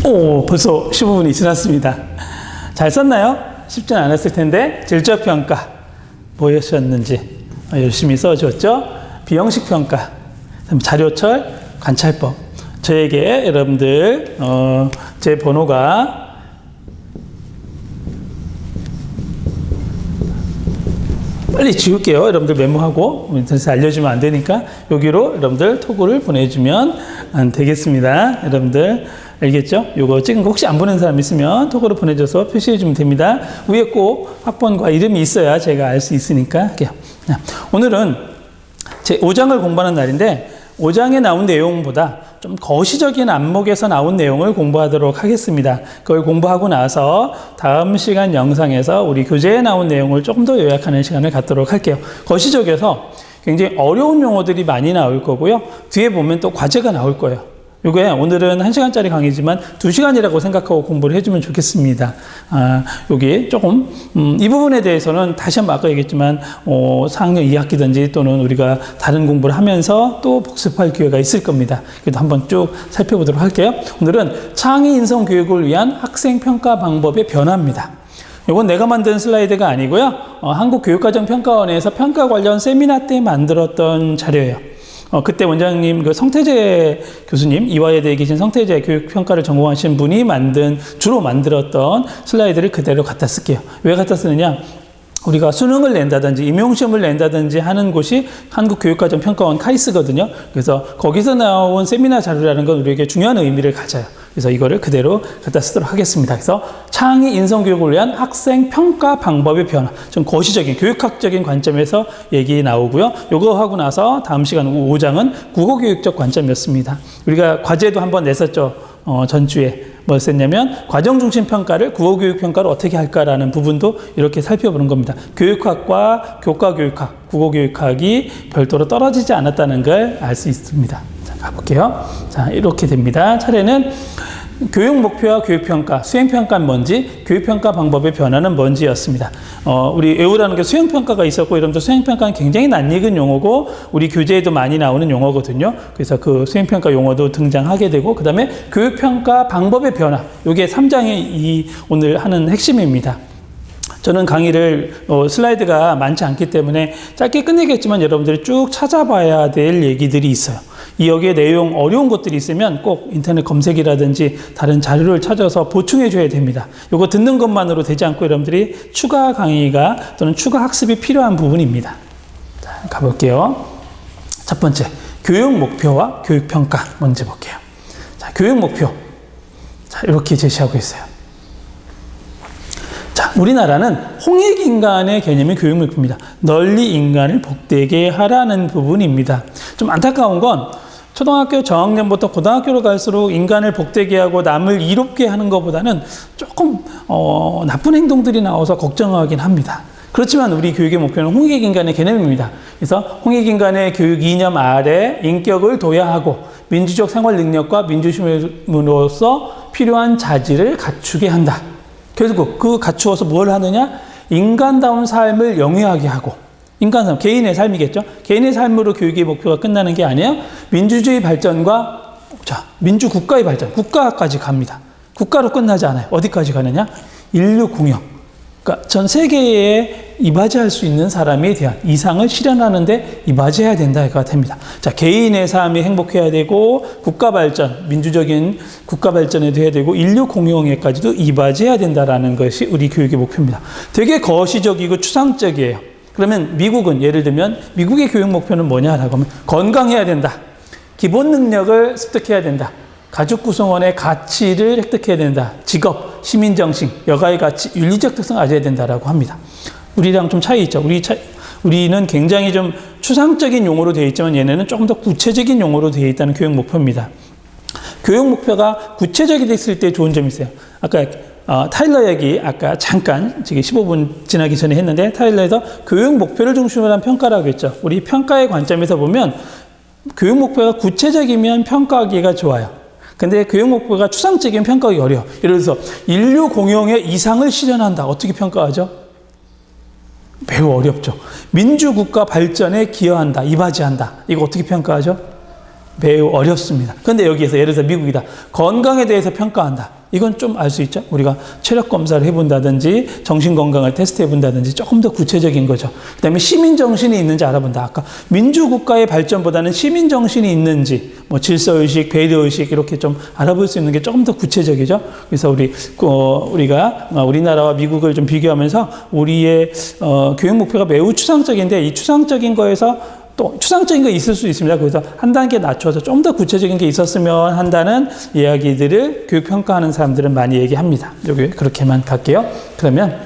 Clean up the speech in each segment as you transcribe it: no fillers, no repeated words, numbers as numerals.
오, 벌써 15분이 지났습니다. 잘 썼나요? 쉽진 않았을 텐데 질적평가 뭐였었는지 열심히 써줬죠? 비형식 평가, 자료철, 관찰법. 저에게 여러분들 제 번호가 빨리 지울게요. 여러분들 메모하고 인터넷에 알려주면 안 되니까 여기로 여러분들 토구를 보내주면 안 되겠습니다. 여러분들 알겠죠? 요거 찍은 거 혹시 안 보낸 사람 있으면 토구로 보내줘서 표시해주면 됩니다. 위에 꼭 학번과 이름이 있어야 제가 알 수 있으니까 할게요. 오늘은 제 5장을 공부하는 날인데 5장에 나온 내용보다 좀 거시적인 안목에서 나온 내용을 공부하도록 하겠습니다. 그걸 공부하고 나서 다음 시간 영상에서 우리 교재에 나온 내용을 조금 더 요약하는 시간을 갖도록 할게요. 거시적에서 굉장히 어려운 용어들이 많이 나올 거고요. 뒤에 보면 또 과제가 나올 거예요. 요게 오늘은 1시간짜리 강의지만 2시간이라고 생각하고 공부를 해주면 좋겠습니다. 여기 조금 이 부분에 대해서는 다시 한번 아까 얘기했지만 4학년 2학기든지 또는 우리가 다른 공부를 하면서 또 복습할 기회가 있을 겁니다. 그래도 한번 쭉 살펴보도록 할게요. 오늘은 창의 인성 교육을 위한 학생 평가 방법의 변화입니다. 이건 내가 만든 슬라이드가 아니고요. 한국교육과정평가원에서 평가 관련 세미나 때 만들었던 자료예요. 그때 원장님, 성태재 교수님, 이화여대에 계신 성태재 교육평가를 전공하신 분이 주로 만들었던 슬라이드를 그대로 갖다 쓸게요. 왜 갖다 쓰느냐? 우리가 수능을 낸다든지 임용시험을 낸다든지 하는 곳이 한국교육과정평가원 카이스거든요. 그래서 거기서 나온 세미나 자료라는 건 우리에게 중요한 의미를 가져요. 그래서 이거를 그대로 갖다 쓰도록 하겠습니다. 그래서 창의 인성교육을 위한 학생 평가 방법의 변화, 좀 거시적인 교육학적인 관점에서 얘기 나오고요. 요거 하고 나서 다음 시간 5장은 국어교육적 관점이었습니다. 우리가 과제도 한번 냈었죠. 전주에 뭐 썼냐면 과정중심 평가를 국어교육평가를 어떻게 할까라는 부분도 이렇게 살펴보는 겁니다. 교육학과 교과교육학, 국어교육학이 별도로 떨어지지 않았다는 걸 알 수 있습니다. 자, 가볼게요. 자, 이렇게 됩니다. 차례는 교육 목표와 교육평가, 수행평가는 뭔지, 교육평가 방법의 변화는 뭔지였습니다. 우리 외우라는 게 수행평가가 있었고, 이러면서 수행평가는 굉장히 낯익은 용어고, 우리 교재에도 많이 나오는 용어거든요. 그래서 그 수행평가 용어도 등장하게 되고, 그 다음에 교육평가 방법의 변화, 이게 3장의 오늘 하는 핵심입니다. 저는 강의를 슬라이드가 많지 않기 때문에 짧게 끝내겠지만 여러분들이 쭉 찾아봐야 될 얘기들이 있어요. 이 여기에 내용 어려운 것들이 있으면 꼭 인터넷 검색이라든지 다른 자료를 찾아서 보충해 줘야 됩니다. 이거 듣는 것만으로 되지 않고 여러분들이 추가 강의가 또는 추가 학습이 필요한 부분입니다. 자, 가볼게요. 첫 번째, 교육 목표와 교육 평가 먼저 볼게요. 자, 교육 목표. 자, 이렇게 제시하고 있어요. 자, 우리나라는 홍익인간의 개념이 교육 목표입니다. 널리 인간을 복되게 하라는 부분입니다. 좀 안타까운 건 초등학교 저학년부터 고등학교로 갈수록 인간을 복되게 하고 남을 이롭게 하는 것보다는 조금 나쁜 행동들이 나와서 걱정하긴 합니다. 그렇지만 우리 교육의 목표는 홍익인간의 개념입니다. 그래서 홍익인간의 교육 이념 아래 인격을 도야하고 민주적 생활 능력과 민주주의로서 필요한 자질을 갖추게 한다. 결국 그 갖추어서 뭘 하느냐? 인간다운 삶을 영위하게 하고, 인간삶, 개인의 삶이겠죠? 개인의 삶으로 교육의 목표가 끝나는 게 아니에요. 민주주의 발전과, 민주국가의 발전, 국가까지 갑니다. 국가로 끝나지 않아요. 어디까지 가느냐? 인류 공영. 그러니까 전 세계에 이바지할 수 있는 사람에 대한 이상을 실현하는데 이바지해야 된다가 됩니다. 자, 개인의 삶이 행복해야 되고, 국가 발전, 민주적인 국가 발전에도 해야 되고, 인류 공용에까지도 이바지해야 된다라는 것이 우리 교육의 목표입니다. 되게 거시적이고 추상적이에요. 그러면 미국은 예를 들면 미국의 교육 목표는 뭐냐라고 하면 건강해야 된다. 기본 능력을 습득해야 된다. 가족 구성원의 가치를 획득해야 된다. 직업, 시민정신, 여가의 가치, 윤리적 특성을 가져야 된다라고 합니다. 우리랑 좀 차이 있죠. 우리는 굉장히 좀 추상적인 용어로 되어 있지만 얘네는 조금 더 구체적인 용어로 되어 있다는 교육 목표입니다. 교육 목표가 구체적이 됐을 때 좋은 점이 있어요. 아까 타일러 얘기 아까 잠깐 지금 15분 지나기 전에 했는데 타일러에서 교육 목표를 중심으로 한 평가라고 했죠. 우리 평가의 관점에서 보면 교육 목표가 구체적이면 평가하기가 좋아요. 근데 교육 목표가 추상적이면 평가하기 어려워. 예를 들어서 인류 공용의 이상을 실현한다. 어떻게 평가하죠? 매우 어렵죠. 민주국가 발전에 기여한다. 이바지한다. 이거 어떻게 평가하죠? 매우 어렵습니다. 그런데 여기에서 예를 들어 미국이다. 건강에 대해서 평가한다. 이건 좀 알 수 있죠. 우리가 체력 검사를 해본다든지 정신건강을 테스트해본다든지 조금 더 구체적인 거죠. 그 다음에 시민정신이 있는지 알아본다. 아까 민주국가의 발전보다는 시민정신이 있는지 뭐 질서의식, 배려의식 이렇게 좀 알아볼 수 있는 게 조금 더 구체적이죠. 그래서 우리가 우리나라와 미국을 좀 비교하면서 우리의 교육 목표가 매우 추상적인데 이 추상적인 거에서 또 추상적인 거 있을 수 있습니다. 그래서 한 단계 낮춰서 좀 더 구체적인 게 있었으면 한다는 이야기들을 교육평가하는 사람들은 많이 얘기합니다. 여기 그렇게만 갈게요. 그러면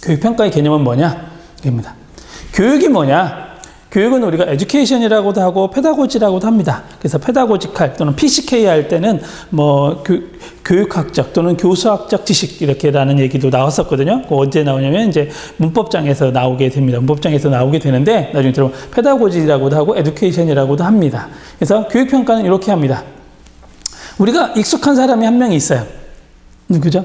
교육평가의 개념은 뭐냐? 입니다. 교육이 뭐냐? 교육은 우리가 에듀케이션이라고도 하고 페다고지라고도 합니다. 그래서 페다고지칼 또는 PCK 할 때는 뭐 교육학적 또는 교수학적 지식 이렇게라는 얘기도 나왔었거든요. 언제 나오냐면 이제 문법장에서 나오게 됩니다. 문법장에서 나오게 되는데 나중에 들어보면 페다고지라고도 하고 에듀케이션이라고도 합니다. 그래서 교육평가는 이렇게 합니다. 우리가 익숙한 사람이 한 명 있어요. 누구죠?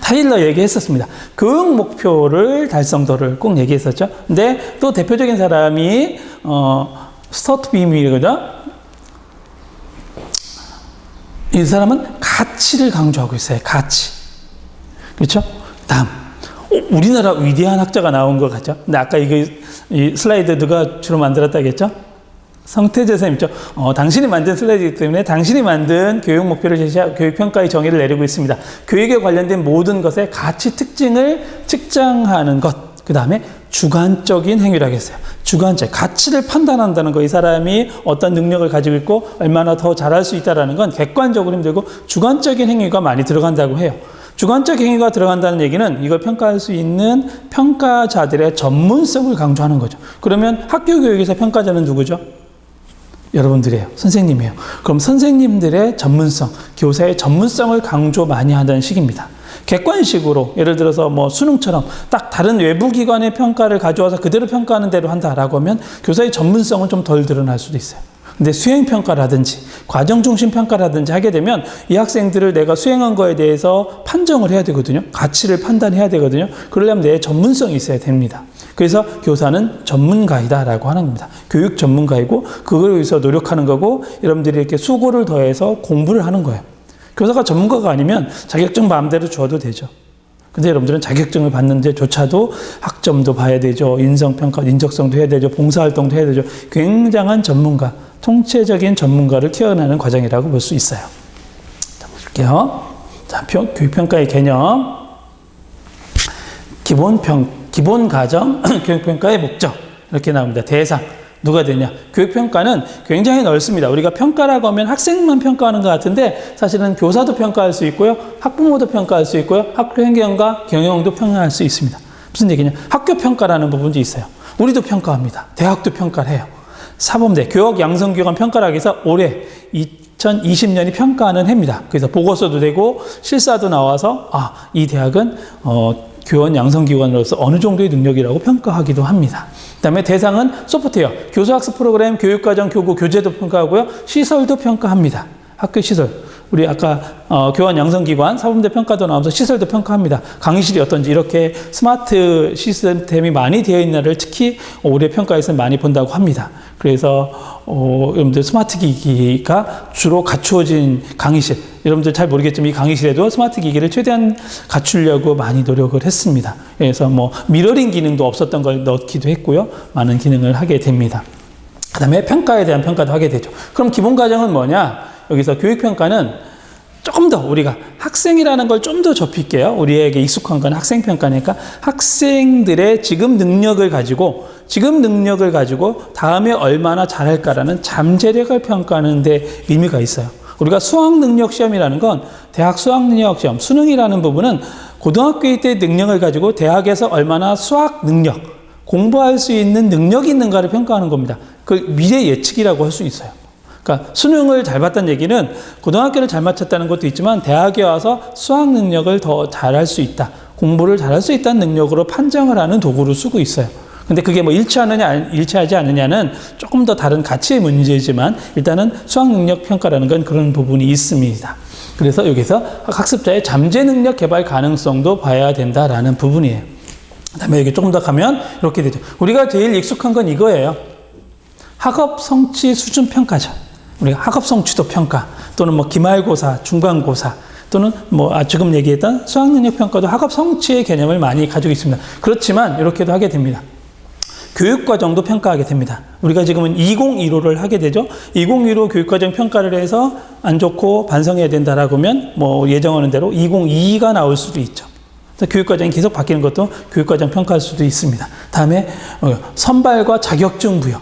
타일러 얘기했었습니다. 교육 목표를 달성도를 꼭 얘기했었죠. 근데 또 대표적인 사람이 스튜어트 빔이거든. 이 사람은 가치를 강조하고 있어요. 가치. 그렇죠? 다음. 우리나라 위대한 학자가 나온 것 같죠? 근데 아까 이 슬라이드 누가 주로 만들었다겠죠? 성태재 선생님이죠. 당신이 만든 슬라이드이기 때문에 당신이 만든 교육 목표를 제시하고 교육 평가의 정의를 내리고 있습니다. 교육에 관련된 모든 것의 가치 특징을 측정하는 것. 그 다음에 주관적인 행위라고 했어요. 주관적. 가치를 판단한다는 거. 이 사람이 어떤 능력을 가지고 있고 얼마나 더 잘할 수 있다는 건 객관적으로 힘들고 주관적인 행위가 많이 들어간다고 해요. 주관적 행위가 들어간다는 얘기는 이걸 평가할 수 있는 평가자들의 전문성을 강조하는 거죠. 그러면 학교 교육에서 평가자는 누구죠? 여러분들이에요. 선생님이에요. 그럼 선생님들의 전문성, 교사의 전문성을 강조 많이 하는 식입니다. 객관식으로 예를 들어서 뭐 수능처럼 딱 다른 외부 기관의 평가를 가져와서 그대로 평가하는 대로 한다라고 하면 교사의 전문성은 좀 덜 드러날 수도 있어요. 근데 수행평가라든지 과정중심평가라든지 하게 되면 이 학생들을 내가 수행한 거에 대해서 판정을 해야 되거든요. 가치를 판단해야 되거든요. 그러려면 내 전문성이 있어야 됩니다. 그래서 교사는 전문가이다라고 하는 겁니다. 교육 전문가이고 그걸 위해서 노력하는 거고 여러분들이 이렇게 수고를 더해서 공부를 하는 거예요. 교사가 전문가가 아니면 자격증 마음대로 줘도 되죠. 근데 여러분들은 자격증을 받는데조차도 학점도 봐야 되죠. 인성평가, 인적성도 해야 되죠. 봉사활동도 해야 되죠. 굉장한 전문가, 통체적인 전문가를 키워내는 과정이라고 볼 수 있어요. 자, 볼게요. 자, 교육평가의 개념. 기본 과정, 교육평가의 목적. 이렇게 나옵니다. 대상. 누가 되냐? 교육평가는 굉장히 넓습니다. 우리가 평가라고 하면 학생만 평가하는 것 같은데 사실은 교사도 평가할 수 있고요. 학부모도 평가할 수 있고요. 학교 행정과 경영도 평가할 수 있습니다. 무슨 얘기냐? 학교 평가라는 부분도 있어요. 우리도 평가합니다. 대학도 평가를 해요. 사범대, 교육양성기관 평가락에서 올해 2020년이 평가하는 해입니다. 그래서 보고서도 되고 실사도 나와서 이 대학은 교원 양성기관으로서 어느 정도의 능력이라고 평가하기도 합니다. 그 다음에 대상은 소프트웨어, 교수학습 프로그램, 교육과정, 교구, 교재도 평가하고요. 시설도 평가합니다. 학교 시설. 우리 아까 교원 양성기관, 사범대 평가도 나오면서 시설도 평가합니다. 강의실이 어떤지 이렇게 스마트 시스템이 많이 되어 있나를 특히 올해 평가에서는 많이 본다고 합니다. 그래서 여러분들 스마트 기기가 주로 갖추어진 강의실, 여러분들 잘 모르겠지만 이 강의실에도 스마트 기기를 최대한 갖추려고 많이 노력을 했습니다. 그래서 뭐 미러링 기능도 없었던 걸 넣기도 했고요. 많은 기능을 하게 됩니다. 그 다음에 평가에 대한 평가도 하게 되죠. 그럼 기본 과정은 뭐냐? 여기서 교육평가는 조금 더 우리가 학생이라는 걸 좀 더 좁힐게요. 우리에게 익숙한 건 학생평가니까 학생들의 지금 능력을 가지고 다음에 얼마나 잘할까라는 잠재력을 평가하는 데 의미가 있어요. 우리가 수학능력시험이라는 건 대학 수학능력시험, 수능이라는 부분은 고등학교 때 능력을 가지고 대학에서 얼마나 수학 능력, 공부할 수 있는 능력이 있는가를 평가하는 겁니다. 그 미래 예측이라고 할 수 있어요. 그러니까 수능을 잘 봤다는 얘기는 고등학교를 잘 마쳤다는 것도 있지만 대학에 와서 수학 능력을 더 잘할 수 있다. 공부를 잘할 수 있다는 능력으로 판정을 하는 도구로 쓰고 있어요. 근데 그게 뭐 일치하지 않느냐는 조금 더 다른 가치의 문제지만 일단은 수학 능력 평가라는 건 그런 부분이 있습니다. 그래서 여기서 학습자의 잠재 능력 개발 가능성도 봐야 된다라는 부분이에요. 그다음에 여기 조금 더 가면 이렇게 되죠. 우리가 제일 익숙한 건 이거예요. 학업 성취 수준 평가죠. 우리가 학업 성취도 평가 또는 뭐 기말고사, 중간고사 또는 뭐 지금 얘기했던 수학능력 평가도 학업 성취의 개념을 많이 가지고 있습니다. 그렇지만 이렇게도 하게 됩니다. 교육과정도 평가하게 됩니다. 우리가 지금은 2015를 하게 되죠. 2015 교육과정 평가를 해서 안 좋고 반성해야 된다라고 하면 뭐 예정하는 대로 2022가 나올 수도 있죠. 교육과정이 계속 바뀌는 것도 교육과정 평가할 수도 있습니다. 다음에 선발과 자격증 부여.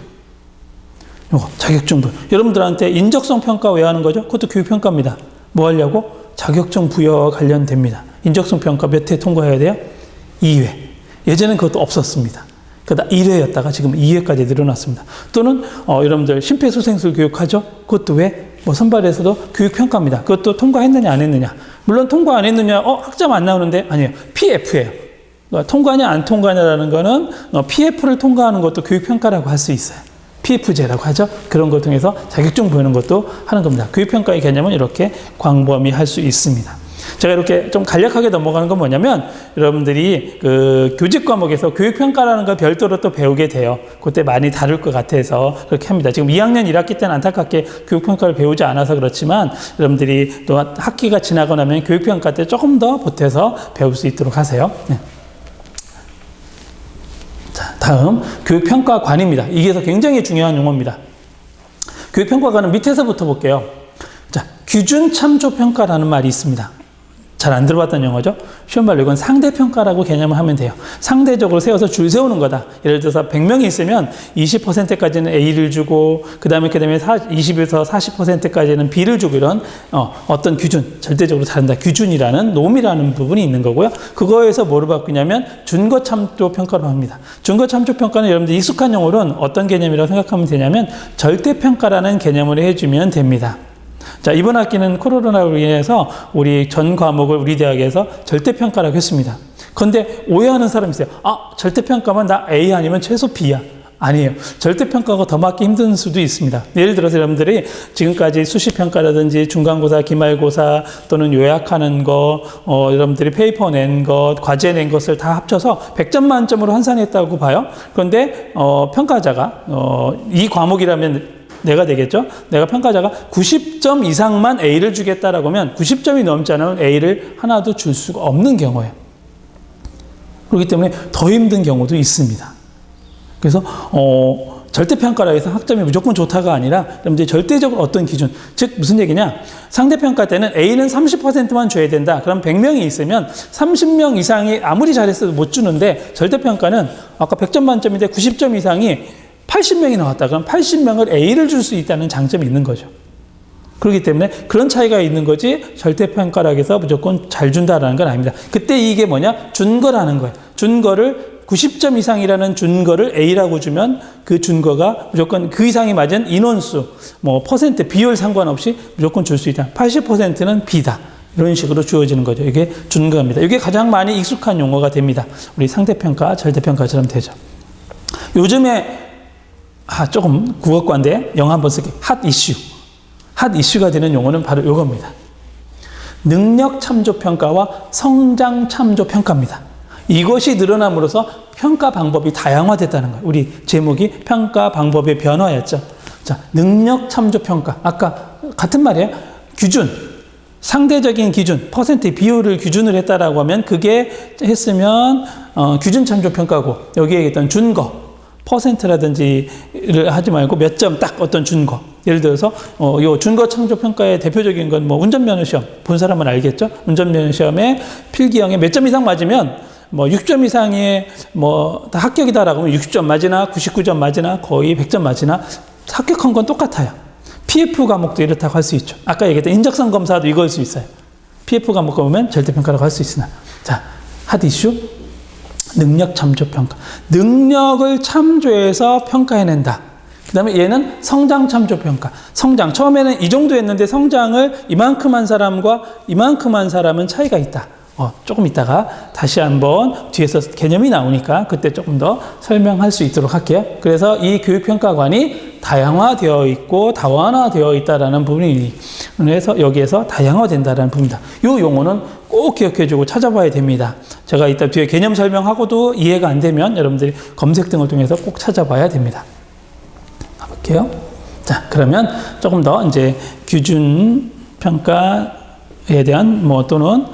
요거 자격증 부여. 여러분들한테 인적성 평가 왜 하는 거죠? 그것도 교육평가입니다. 뭐 하려고? 자격증 부여 관련됩니다. 인적성 평가 몇 회 통과해야 돼요? 2회. 예전엔 그것도 없었습니다. 그러다 1회였다가 지금 2회까지 늘어났습니다. 또는 여러분들 심폐소생술 교육하죠? 그것도 왜? 뭐 선발에서도 교육평가입니다. 그것도 통과했느냐 안 했느냐. 물론 통과 안 했느냐 학점 안 나오는데 아니에요. PF예요. 그러니까 통과냐 안 통과냐라는 거는 PF를 통과하는 것도 교육평가라고 할 수 있어요. PF제라고 하죠. 그런 걸 통해서 자격증 보이는 것도 하는 겁니다. 교육평가의 개념은 이렇게 광범위할 수 있습니다. 제가 이렇게 좀 간략하게 넘어가는 건 뭐냐면 여러분들이 그 교직 과목에서 교육평가라는 걸 별도로 또 배우게 돼요. 그때 많이 다룰 것 같아서 그렇게 합니다. 지금 2학년 1학기 때는 안타깝게 교육평가를 배우지 않아서 그렇지만 여러분들이 또 학기가 지나고 나면 교육평가 때 조금 더 보태서 배울 수 있도록 하세요. 네. 자, 다음 교육평가관입니다. 이게 굉장히 중요한 용어입니다. 교육평가관은 밑에서부터 볼게요. 자, 규준참조평가라는 말이 있습니다. 잘 안 들어봤던 용어죠. 쉬운 말로 이건 상대평가라고 개념을 하면 돼요. 상대적으로 세워서 줄 세우는 거다. 예를 들어서 100명이 있으면 20%까지는 A를 주고 그 다음에 20에서 40%까지는 B를 주고 이런 어떤 규준, 절대적으로 다른다. 규준이라는 놈이라는 부분이 있는 거고요. 그거에서 뭐로 바꾸냐면 준거참조평가로 합니다. 준거참조평가는 여러분들 익숙한 용어로는 어떤 개념이라고 생각하면 되냐면 절대평가라는 개념을 해주면 됩니다. 자, 이번 학기는 코로나로 인해서 우리 전 과목을 우리 대학에서 절대평가라고 했습니다. 그런데 오해하는 사람이 있어요. 절대평가만 나 A 아니면 최소 B야. 아니에요. 절대평가가 더 맞기 힘든 수도 있습니다. 예를 들어서 여러분들이 지금까지 수시평가라든지 중간고사, 기말고사 또는 요약하는 거, 여러분들이 페이퍼 낸 것, 과제 낸 것을 다 합쳐서 100점 만점으로 환산했다고 봐요. 그런데 평가자가 이 과목이라면 내가 되겠죠? 내가 평가자가 90점 이상만 A를 주겠다라고 하면 90점이 넘지 않으면 A를 하나도 줄 수가 없는 경우예요. 그렇기 때문에 더 힘든 경우도 있습니다. 그래서 절대평가라 해서 학점이 무조건 좋다가 아니라 여러분들 절대적으로 어떤 기준, 즉 무슨 얘기냐? 상대평가 때는 A는 30%만 줘야 된다. 그럼 100명이 있으면 30명 이상이 아무리 잘했어도 못 주는데 절대평가는 아까 100점 만점인데 90점 이상이 80명이 나왔다. 그럼 80명을 A를 줄 수 있다는 장점이 있는 거죠. 그렇기 때문에 그런 차이가 있는 거지 절대평가라고 해서 무조건 잘 준다라는 건 아닙니다. 그때 이게 뭐냐? 준거라는 거예요. 준거를 90점 이상이라는 준거를 A라고 주면 그 준거가 무조건 그 이상이 맞은 인원수, 뭐 퍼센트, 비율 상관없이 무조건 줄 수 있다. 80%는 B다. 이런 식으로 주어지는 거죠. 이게 준거입니다. 이게 가장 많이 익숙한 용어가 됩니다. 우리 상대평가, 절대평가처럼 되죠. 요즘에 조금 국어과인데 영어 한번 쓸게요. 핫 이슈. 핫 이슈가 되는 용어는 바로 이겁니다. 능력 참조 평가와 성장 참조 평가입니다. 이것이 늘어남으로써 평가 방법이 다양화됐다는 거예요. 우리 제목이 평가 방법의 변화였죠. 자, 능력 참조 평가. 아까 같은 말이에요. 기준. 상대적인 기준, 퍼센트 비율을 기준을 했다라고 하면 그게 했으면 규준 참조 평가고 여기에 얘기했던 준거. 퍼센트라든지를 하지 말고 몇 점 딱 어떤 준거. 예를 들어서, 요 준거 참조 평가의 대표적인 건 뭐 운전면허 시험. 본 사람은 알겠죠? 운전면허 시험에 필기형에 몇 점 이상 맞으면 뭐 6점 이상의 뭐 다 합격이다라고 하면 60점 맞으나 99점 맞으나 거의 100점 맞으나 합격한 건 똑같아요. PF 과목도 이렇다고 할 수 있죠. 아까 얘기했던 인적성 검사도 이거일 수 있어요. PF 과목 보면 절대평가라고 할 수 있으나. 자, 핫 이슈. 능력 참조 평가. 능력을 참조해서 평가해낸다. 그 다음에 얘는 성장 참조 평가. 성장. 처음에는 이 정도 했는데 성장을 이만큼 한 사람과 이만큼 한 사람은 차이가 있다. 조금 있다가 다시 한번 뒤에서 개념이 나오니까 그때 조금 더 설명할 수 있도록 할게요. 그래서 이 교육평가관이 다양화되어 있고 다원화되어 있다는 부분이 그래서 여기에서 다양화된다는 부분입니다. 이 용어는 꼭 기억해주고 찾아봐야 됩니다. 제가 이따 뒤에 개념 설명하고도 이해가 안 되면 여러분들이 검색 등을 통해서 꼭 찾아봐야 됩니다. 가볼게요. 자, 그러면 조금 더 이제 규준 평가에 대한 또는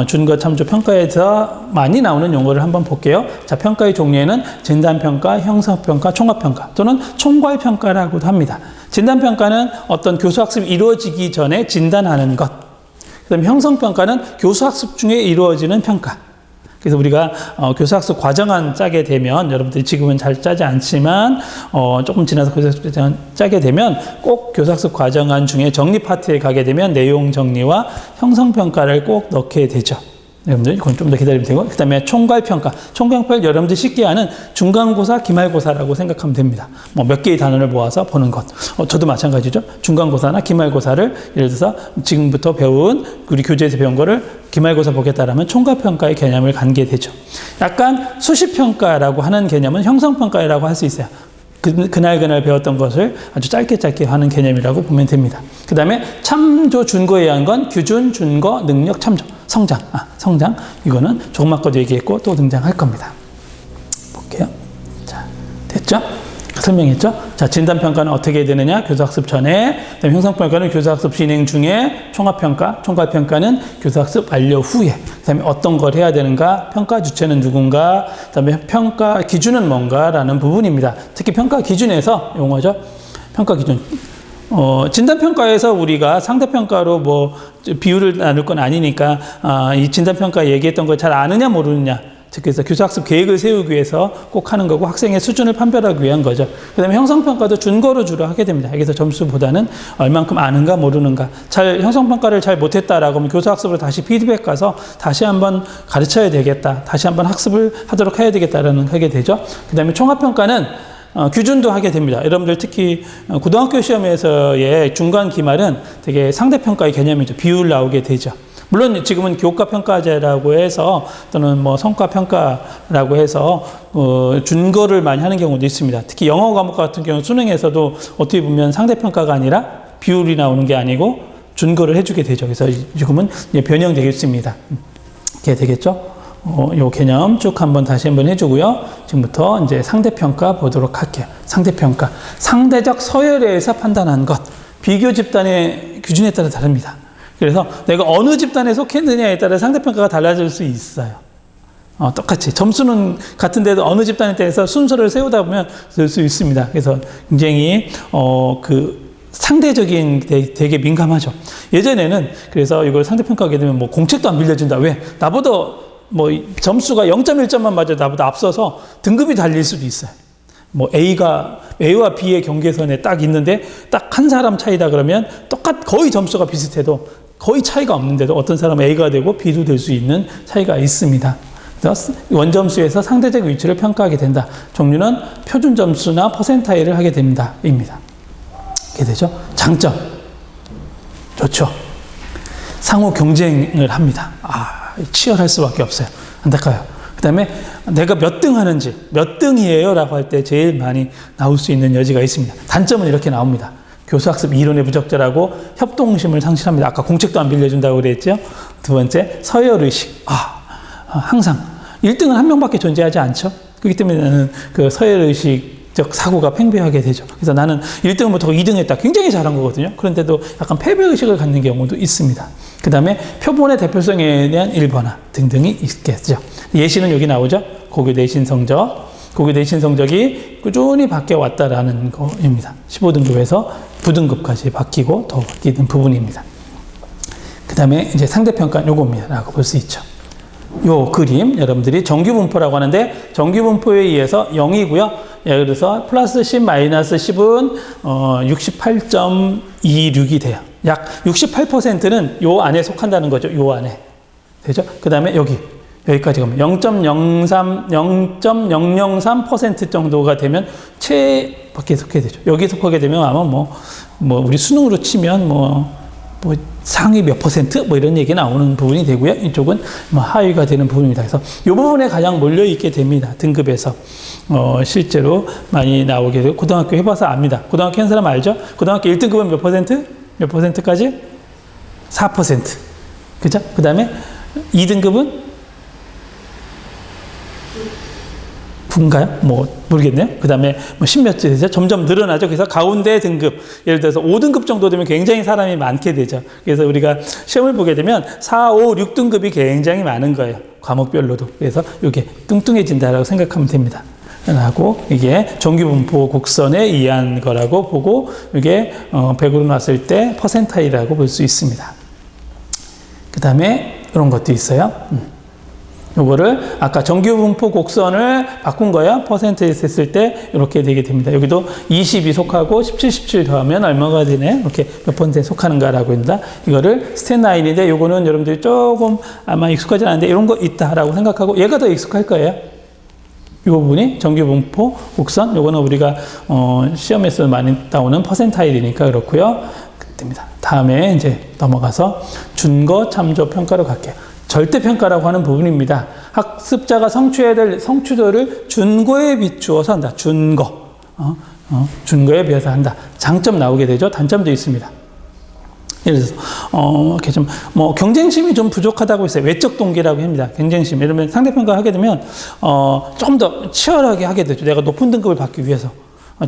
준거 참조 평가에서 많이 나오는 용어를 한번 볼게요. 자, 평가의 종류에는 진단평가, 형성평가, 총합평가 또는 총괄평가라고도 합니다. 진단평가는 어떤 교수학습이 이루어지기 전에 진단하는 것. 그다음에 형성평가는 교수학습 중에 이루어지는 평가. 그래서 우리가 교수학습 과정안 짜게 되면 여러분들이 지금은 잘 짜지 않지만 조금 지나서 교수학습 과정안 짜게 되면 꼭 교수학습 과정안 중에 정리 파트에 가게 되면 내용 정리와 형성평가를 꼭 넣게 되죠. 여러분들 그건 좀 더 기다리면 되고, 그 다음에 총괄평가. 총괄평가를 여러분들이 쉽게 아는 중간고사, 기말고사라고 생각하면 됩니다. 몇 개의 단원을 모아서 보는 것. 저도 마찬가지죠. 중간고사나 기말고사를 예를 들어서 지금부터 배운 우리 교재에서 배운 거를 기말고사 보겠다라면 총괄평가의 개념을 갖게 되죠. 약간 수시평가라고 하는 개념은 형성평가라고 할 수 있어요. 그날 배웠던 것을 아주 짧게 하는 개념이라고 보면 됩니다. 그 다음에 참조 준거에 의한 건 규준, 준거, 능력, 참조, 성장. 성장. 이거는 조금 아까도 얘기했고 또 등장할 겁니다. 볼게요. 자, 됐죠? 설명했죠? 자, 진단평가는 어떻게 되느냐? 교수학습 전에. 그다음에 형성평가는 교수학습 진행 중에. 총합평가, 총괄평가는 교수학습 완료 후에. 그다음에 어떤 걸 해야 되는가? 평가 주체는 누군가? 그다음에 평가 기준은 뭔가라는 부분입니다. 특히 평가 기준에서 용어죠. 평가 기준. 진단평가에서 우리가 상대평가로 비율을 나눌 건 아니니까, 이 진단평가 얘기했던 걸 잘 아느냐, 모르느냐. 즉, 그래서 교수학습 계획을 세우기 위해서 꼭 하는 거고, 학생의 수준을 판별하기 위한 거죠. 그 다음에 형성평가도 준거로 주로 하게 됩니다. 여기서 점수보다는 얼만큼 아는가, 모르는가. 형성평가를 잘 못했다라고 하면 교수학습으로 다시 피드백 가서 다시 한번 가르쳐야 되겠다. 다시 한번 학습을 하도록 해야 되겠다라는 하게 되죠. 그 다음에 총합평가는 규준도 하게 됩니다. 여러분들 특히 고등학교 시험에서의 중간 기말은 되게 상대평가의 개념이죠. 비율 나오게 되죠. 물론 지금은 교과평가제라고 해서 또는 성과평가라고 해서 준거를 많이 하는 경우도 있습니다. 특히 영어 과목 같은 경우 수능에서도 어떻게 보면 상대평가가 아니라 비율이 나오는 게 아니고 준거를 해주게 되죠. 그래서 지금은 변형되겠습니다. 이렇게 되겠죠. 요 개념 쭉 다시 한번 해주고요. 지금부터 이제 상대평가 보도록 할게요. 상대평가. 상대적 서열에서 판단한 것. 비교 집단의 기준에 따라 다릅니다. 그래서 내가 어느 집단에 속했느냐에 따라 상대평가가 달라질 수 있어요. 똑같이. 점수는 같은데도 어느 집단에 대해서 순서를 세우다 보면 될 수 있습니다. 그래서 굉장히, 상대적인 되게 민감하죠. 예전에는 그래서 이걸 상대평가하게 되면 공책도 안 빌려준다. 왜? 나보다 점수가 0.1점만 맞아도 나보다 앞서서 등급이 달릴 수도 있어요. A와 B의 경계선에 딱 있는데 딱 한 사람 차이다 그러면 거의 점수가 비슷해도 거의 차이가 없는데도 어떤 사람은 A가 되고 B도 될 수 있는 차이가 있습니다. 그래서 원점수에서 상대적 위치를 평가하게 된다. 종류는 표준 점수나 퍼센타일을 하게 됩니다. 입니다. 이렇게 되죠. 장점. 좋죠. 상호 경쟁을 합니다. 치열할 수밖에 없어요. 안타까워요. 그 다음에 내가 몇 등 하는지, 몇 등이에요 라고 할 때 제일 많이 나올 수 있는 여지가 있습니다. 단점은 이렇게 나옵니다. 교수학습 이론에 부적절하고 협동심을 상실합니다. 아까 공책도 안 빌려준다고 그랬죠. 두 번째, 서열의식. 항상 1등은 한 명밖에 존재하지 않죠. 그렇기 때문에 나는 그 서열의식적 사고가 팽배하게 되죠. 그래서 나는 1등을 못하고 2등 했다. 굉장히 잘한 거거든요. 그런데도 약간 패배의식을 갖는 경우도 있습니다. 그 다음에 표본의 대표성에 대한 일반화 등등이 있겠죠. 예시는 여기 나오죠. 고교 내신 성적. 고교 내신 성적이 꾸준히 바뀌어왔다라는 거입니다. 15등급에서 9등급까지 바뀌고 더 바뀌는 부분입니다. 그 다음에 이제 상대평가 요겁니다라고 볼 수 있죠. 요 그림 여러분들이 정규분포라고 하는데 정규분포에 의해서 0이고요. 예를 들어서 플러스 10 마이너스 10은 68.26이 돼요. 약 68%는 요 안에 속한다는 거죠. 요 안에. 되죠? 그 다음에 여기까지 가면 0.003% 정도가 되면 최밖에 속하게 되죠. 여기 속하게 되면 아마 우리 수능으로 치면 상위 몇 퍼센트? 이런 얘기 나오는 부분이 되고요. 이쪽은 하위가 되는 부분입니다. 그래서 이 부분에 가장 몰려있게 됩니다. 등급에서. 실제로 많이 나오게 되고, 고등학교 해봐서 압니다. 고등학교 한 사람 알죠? 고등학교 1등급은 몇 퍼센트? 몇 퍼센트까지? 4%. 그죠? 그 다음에 2등급은 9인가요? 뭐 모르겠네요. 그 다음에 뭐 10몇 째 되죠. 점점 늘어나죠. 그래서 가운데 등급, 예를 들어서 5등급 정도 되면 굉장히 사람이 많게 되죠. 그래서 우리가 시험을 보게 되면 4, 5, 6등급이 굉장히 많은 거예요. 과목별로도. 그래서 이게 뚱뚱해진다라고 생각하면 됩니다. 하고 이게 정규분포 곡선에 의한 거라고 보고 이게 100으로 놨을 때 퍼센타일이라고 볼 수 있습니다. 그 다음에 이런 것도 있어요. 요거를 아까 정규분포 곡선을 바꾼 거예요. 퍼센트에 했을 때 이렇게 되게 됩니다. 여기도 20이 속하고 17, 17 더하면 얼마가 되네? 이렇게 몇 퍼센트에 속하는가라고 합니다. 이거를 스탠라인인데 요거는 여러분들이 조금 아마 익숙하지 않은데 이런 거 있다라고 생각하고 얘가 더 익숙할 거예요. 이 부분이 정규분포 곡선, 요거는 우리가 시험에서 많이 나오는 퍼센타일이니까 그렇고요. 됩니다. 다음에 이제 넘어가서 준거 참조 평가로 갈게요. 절대평가라고 하는 부분입니다. 학습자가 성취해야 될 성취도를 준거에 비추어서 한다. 준거. 준거에 비해서 한다. 장점 나오게 되죠. 단점도 있습니다. 예를 들어서, 이렇게 좀, 경쟁심이 좀 부족하다고 했어요. 외적 동기라고 합니다. 경쟁심. 예를 들면 상대평가 하게 되면, 조금 더 치열하게 하게 되죠. 내가 높은 등급을 받기 위해서.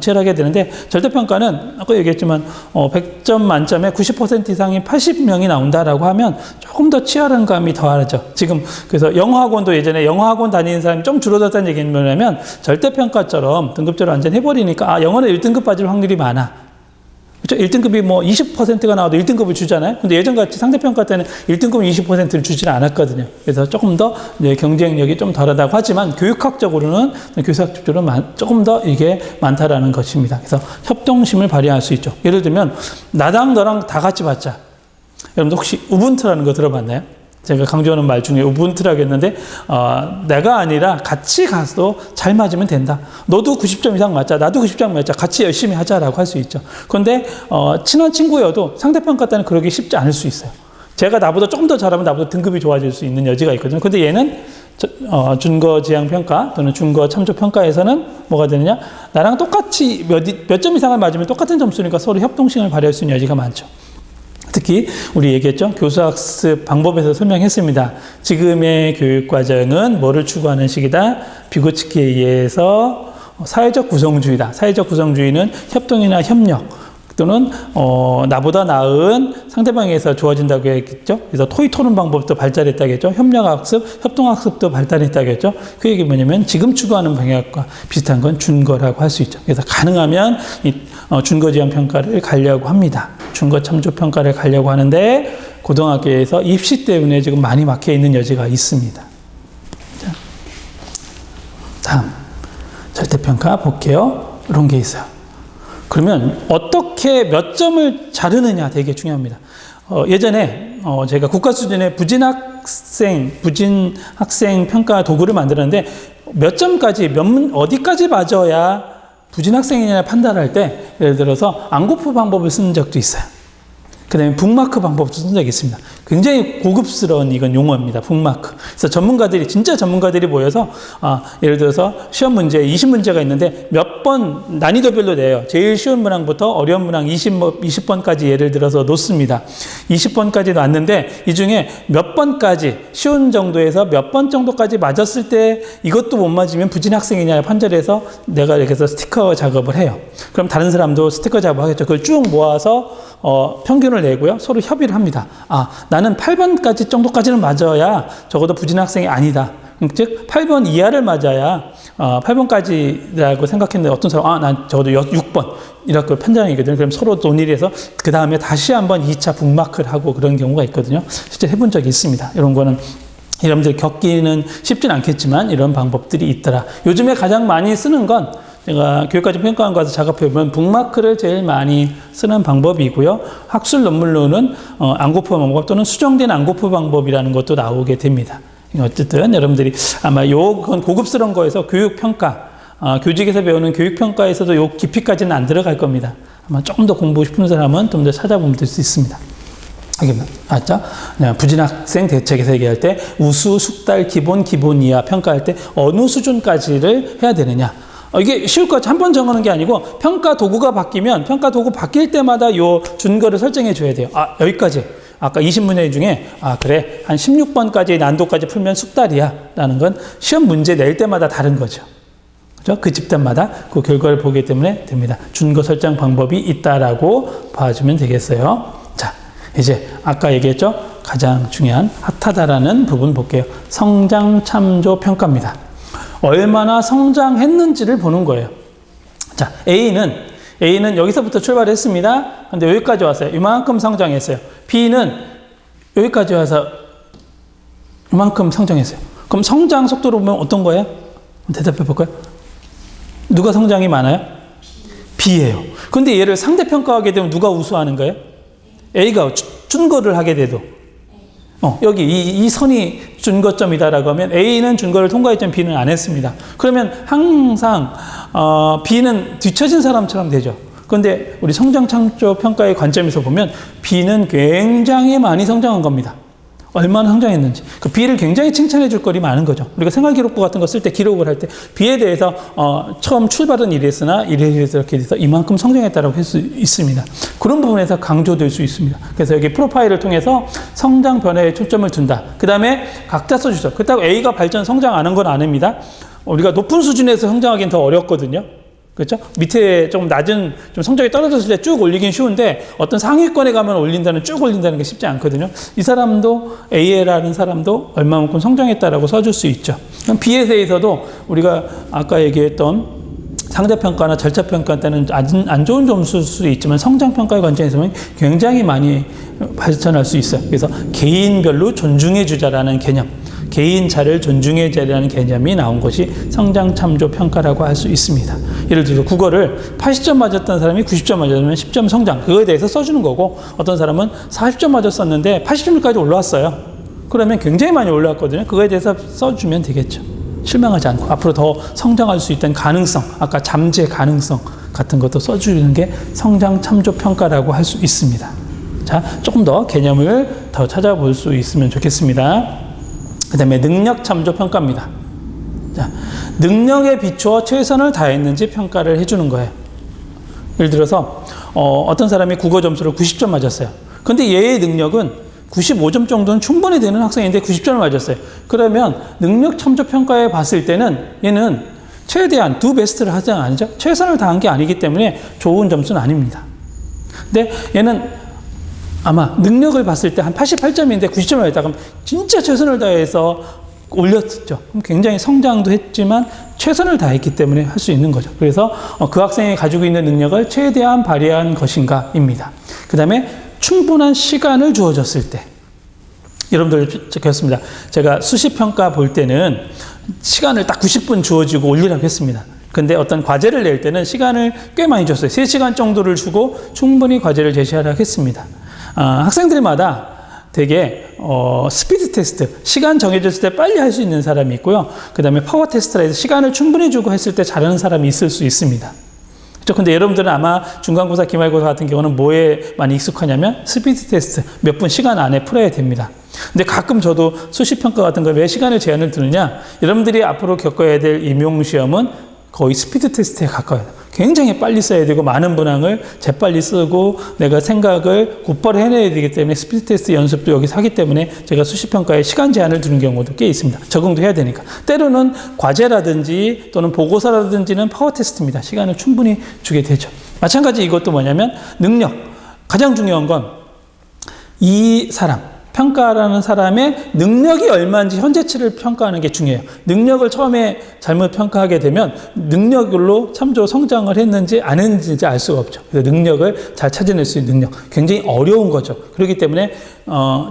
치열하게 되는데, 절대평가는 아까 얘기했지만 100점 만점에 90% 이상이 80명이 나온다라고 하면 조금 더 치열한 감이 더하죠. 지금 그래서 영어학원도 예전에 영어학원 다니는 사람이 좀 줄어들었다는 얘기는 뭐냐면 절대평가처럼 등급제로 완전 해버리니까 영어는 1등급 빠질 확률이 많아. 그렇죠? 1등급이 뭐 20%가 나와도 1등급을 주잖아요. 근데 예전같이 상대평가 때는 1등급은 20%를 주지는 않았거든요. 그래서 조금 더 경쟁력이 좀 덜하다고 하지만 교육학적으로는 조금 더 이게 많다라는 것입니다. 그래서 협동심을 발휘할 수 있죠. 예를 들면 나랑 너랑 다 같이 받자. 여러분들 혹시 우분투라는 거 들어봤나요? 제가 강조하는 말 중에 우분투라고 했는데 내가 아니라 같이 가서 잘 맞으면 된다. 너도 90점 이상 맞자. 나도 90점 맞자. 같이 열심히 하자라고 할 수 있죠. 그런데 친한 친구여도 상대평가 때는 그러기 쉽지 않을 수 있어요. 제가 나보다 조금 더 잘하면 나보다 등급이 좋아질 수 있는 여지가 있거든요. 근데 얘는 준거 지향평가 또는 준거 참조평가에서는 뭐가 되느냐? 나랑 똑같이 몇 점 이상을 맞으면 똑같은 점수니까 서로 협동심을 발휘할 수 있는 여지가 많죠. 특히 우리 얘기했죠. 교수학습 방법에서 설명했습니다. 지금의 교육과정은 뭐를 추구하는 식이다? 비고치키에 의해서 사회적 구성주의다. 사회적 구성주의는 협동이나 협력 또는 나보다 나은 상대방에서 좋아진다고 했겠죠. 그래서 토의 토론 방법도 발달했다겠죠. 협력학습, 협동학습도 발달했다겠죠. 그 얘기 뭐냐면 지금 추구하는 방향과 비슷한 건 준거라고 할 수 있죠. 그래서 가능하면 이 준거 지향 평가를 가려고 합니다. 준거 참조 평가를 가려고 하는데 고등학교에서 입시 때문에 지금 많이 막혀 있는 여지가 있습니다. 자, 다음 절대평가 볼게요. 이런 게 있어요. 그러면 어떻게 몇 점을 자르느냐 되게 중요합니다. 예전에 제가 국가 수준의 부진학생 평가 도구를 만들었는데 몇 점까지 어디까지 맞아야 부진학생이냐 판단할 때 예를 들어서 안고프 방법을 쓴 적도 있어요. 그 다음에 북마크 방법도 쓴 적이 있습니다. 굉장히 고급스러운 이건 용어입니다. 북마크. 그래서 진짜 전문가들이 모여서 예를 들어서 시험 문제 20문제가 있는데 몇 번 난이도별로 내요. 제일 쉬운 문항부터 어려운 문항 20번까지 예를 들어서 놓습니다. 20번까지 놨는데 이 중에 몇 번까지 쉬운 정도에서 몇 번 정도까지 맞았을 때 이것도 못 맞으면 부진학생이냐 판별해서 내가 이렇게 해서 스티커 작업을 해요. 그럼 다른 사람도 스티커 작업하겠죠. 그걸 쭉 모아서 평균을 내고요. 서로 협의를 합니다. 나는 8번까지 정도까지는 맞아야 적어도 부진학생이 아니다. 즉 8번 이하를 맞아야 8번까지라고 생각했는데 어떤 사람 난 적어도 6번 이렇게 판단이거든요. 그럼 서로 논의를 해서 그 다음에 다시 한번 2차 북마크를 하고 그런 경우가 있거든요. 실제 해본 적이 있습니다. 이런 거는 여러분들 겪기는 쉽진 않겠지만 이런 방법들이 있더라. 요즘에 가장 많이 쓰는 건 제가 교육과정 평가원 가서 작업해보면 북마크를 제일 많이 쓰는 방법이고요. 학술 논문로는 안고프 방법 또는 수정된 안고프 방법이라는 것도 나오게 됩니다. 어쨌든 여러분들이 아마 요건 고급스러운 거에서 교육평가, 교직에서 배우는 교육평가에서도 요 깊이까지는 안 들어갈 겁니다. 아마 조금 더 공부하고 싶은 사람은 좀 더 찾아보면 될 수 있습니다. 이게 맞죠? 부진학생 대책에서 얘기할 때 우수, 숙달, 기본 이하 평가할 때 어느 수준까지를 해야 되느냐? 이게 쉬울 것 같이 한 번 정하는 게 아니고 평가 도구가 바뀌면 평가 도구 바뀔 때마다 요 준거를 설정해 줘야 돼요. 여기까지. 아까 20문제 중에 그래 한 16번까지 난도까지 풀면 숙달이야 라는 건 시험 문제 낼 때마다 다른 거죠. 그죠? 그 집단마다 그 결과를 보기 때문에 됩니다. 준거 설정 방법이 있다라고 봐주면 되겠어요. 자, 이제 아까 얘기했죠? 가장 중요한 핫하다라는 부분 볼게요. 성장 참조 평가입니다. 얼마나 성장했는지를 보는 거예요. 자, A는 여기서부터 출발했습니다. 근데 여기까지 왔어요. 이만큼 성장했어요. B는 여기까지 와서 이만큼 성장했어요. 그럼 성장 속도로 보면 어떤 거예요? 대답해 볼까요? 누가 성장이 많아요? B예요. 근데 얘를 상대평가하게 되면 누가 우수하는 거예요? A가 준거를 하게 돼도. 여기 이 선이 준거점이다라고 하면 A는 준거를 통과했지만 B는 안 했습니다. 그러면 항상 B는 뒤처진 사람처럼 되죠. 그런데 우리 성장 참조 평가의 관점에서 보면 B는 굉장히 많이 성장한 겁니다. 얼마나 성장했는지. 그 B를 굉장히 칭찬해 줄 거리 많은 거죠. 우리가 생활기록부 같은 거 쓸 때 기록을 할 때 B에 대해서 처음 출발은 이랬으나 이렇게 돼서 이만큼 성장했다고 할 수 있습니다. 그런 부분에서 강조될 수 있습니다. 그래서 여기 프로파일을 통해서 성장 변화에 초점을 둔다. 그 다음에 각자 써주죠. 그렇다고 A가 발전 성장 안 한 건 아닙니다. 우리가 높은 수준에서 성장하기는 더 어렵거든요. 그렇죠? 밑에 좀 낮은 좀 성적이 떨어졌을 때 쭉 올리긴 쉬운데 어떤 상위권에 가면 쭉 올린다는 게 쉽지 않거든요. 이 사람도 A라는 사람도 얼마만큼 성장했다라고 써줄 수 있죠. 그럼 B에 대해서도 우리가 아까 얘기했던 상대평가나 절차평가 때는 안 좋은 점수일 수 있지만 성장평가의 관점에서는 굉장히 많이 발전할 수 있어요. 그래서 개인별로 존중해주자라는 개념, 개인차를 존중해주자라는 개념이 나온 것이 성장참조평가라고 할 수 있습니다. 예를 들어서 국어를 80점 맞았던 사람이 90점 맞았으면 10점 성장, 그거에 대해서 써주는 거고, 어떤 사람은 40점 맞았었는데 80점까지 올라왔어요. 그러면 굉장히 많이 올라왔거든요. 그거에 대해서 써주면 되겠죠. 실망하지 않고 앞으로 더 성장할 수 있다는 가능성, 아까 잠재 가능성 같은 것도 써주는 게 성장참조평가라고 할 수 있습니다. 자, 조금 더 개념을 더 찾아볼 수 있으면 좋겠습니다. 그 다음에 능력참조평가입니다. 자, 능력에 비추어 최선을 다했는지 평가를 해주는 거예요. 예를 들어서 어떤 사람이 국어 점수를 90점 맞았어요. 근데 얘의 능력은 95점 정도는 충분히 되는 학생인데 90점을 맞았어요. 그러면 능력참조평가에 봤을 때는 얘는 최대한 두 베스트를 하지 않죠? 최선을 다한 게 아니기 때문에 좋은 점수는 아닙니다. 근데 얘는 아마 능력을 봤을 때 한 88점인데 90점을 했다. 그럼 진짜 최선을 다해서 올렸죠. 그럼 굉장히 성장도 했지만 최선을 다했기 때문에 할 수 있는 거죠. 그래서 그 학생이 가지고 있는 능력을 최대한 발휘한 것인가입니다. 그 다음에 충분한 시간을 주어졌을 때, 여러분들 그렇습니다. 제가 수시평가 볼 때는 시간을 딱 90분 주어지고 올리라고 했습니다. 근데 어떤 과제를 낼 때는 시간을 꽤 많이 줬어요. 3시간 정도를 주고 충분히 과제를 제시하라고 했습니다. 학생들마다 되게 스피드 테스트, 시간 정해졌을 때 빨리 할 수 있는 사람이 있고요. 그 다음에 파워 테스트라 해서 시간을 충분히 주고 했을 때 잘하는 사람이 있을 수 있습니다. 그렇죠? 근데 여러분들은 아마 중간고사, 기말고사 같은 경우는 뭐에 많이 익숙하냐면 스피드 테스트, 몇 분 시간 안에 풀어야 됩니다. 근데 가끔 저도 수시평가 같은 거 왜 시간을 제한을 두느냐, 여러분들이 앞으로 겪어야 될 임용시험은 거의 스피드 테스트에 가까워요. 굉장히 빨리 써야 되고 많은 문항을 재빨리 쓰고 내가 생각을 곧바로 해내야 되기 때문에 스피드 테스트 연습도 여기서 하기 때문에 제가 수시평가에 시간 제한을 두는 경우도 꽤 있습니다. 적응도 해야 되니까. 때로는 과제라든지 또는 보고서라든지는 파워 테스트입니다. 시간을 충분히 주게 되죠. 마찬가지 이것도 뭐냐면 능력. 가장 중요한 건 이 사람, 평가라는 사람의 능력이 얼마인지 현재치를 평가하는 게 중요해요. 능력을 처음에 잘못 평가하게 되면 능력으로 참조 성장을 했는지 안 했는지 알 수가 없죠. 그래서 능력을 잘 찾아낼 수 있는 능력, 굉장히 어려운 거죠. 그렇기 때문에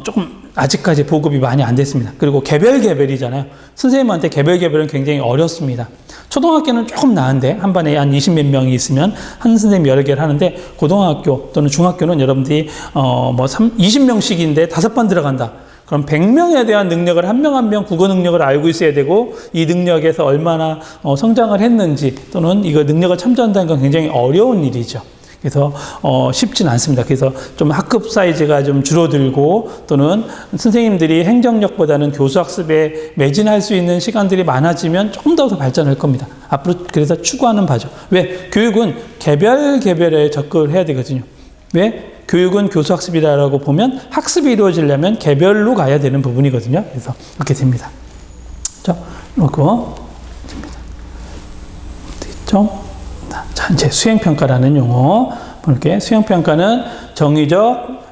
조금 아직까지 보급이 많이 안 됐습니다. 그리고 개별이잖아요. 선생님한테 개별은 굉장히 어렵습니다. 초등학교는 조금 나은데 한 반에 한 20몇 명이 있으면 한 선생님 여러 개를 하는데, 고등학교 또는 중학교는 여러분들이 20명씩인데 5반 들어간다. 그럼 100명에 대한 능력을 한 명 한 명 국어 능력을 알고 있어야 되고, 이 능력에서 얼마나 성장을 했는지 또는 이거 능력을 참조한다는 건 굉장히 어려운 일이죠. 그래서 쉽진 않습니다. 그래서 좀 학급 사이즈가 좀 줄어들고 또는 선생님들이 행정력보다는 교수 학습에 매진할 수 있는 시간들이 많아지면 조금 더 발전할 겁니다. 앞으로 그래서 추구하는 바죠. 왜? 교육은 개별에 접근을 해야 되거든요. 왜? 교육은 교수 학습이라고 보면 학습이 이루어지려면 개별로 가야 되는 부분이거든요. 그래서 이렇게 됩니다. 자, 이거 그렇죠? 자, 이제 수행평가라는 용어 볼게요. 수행평가는 정의적,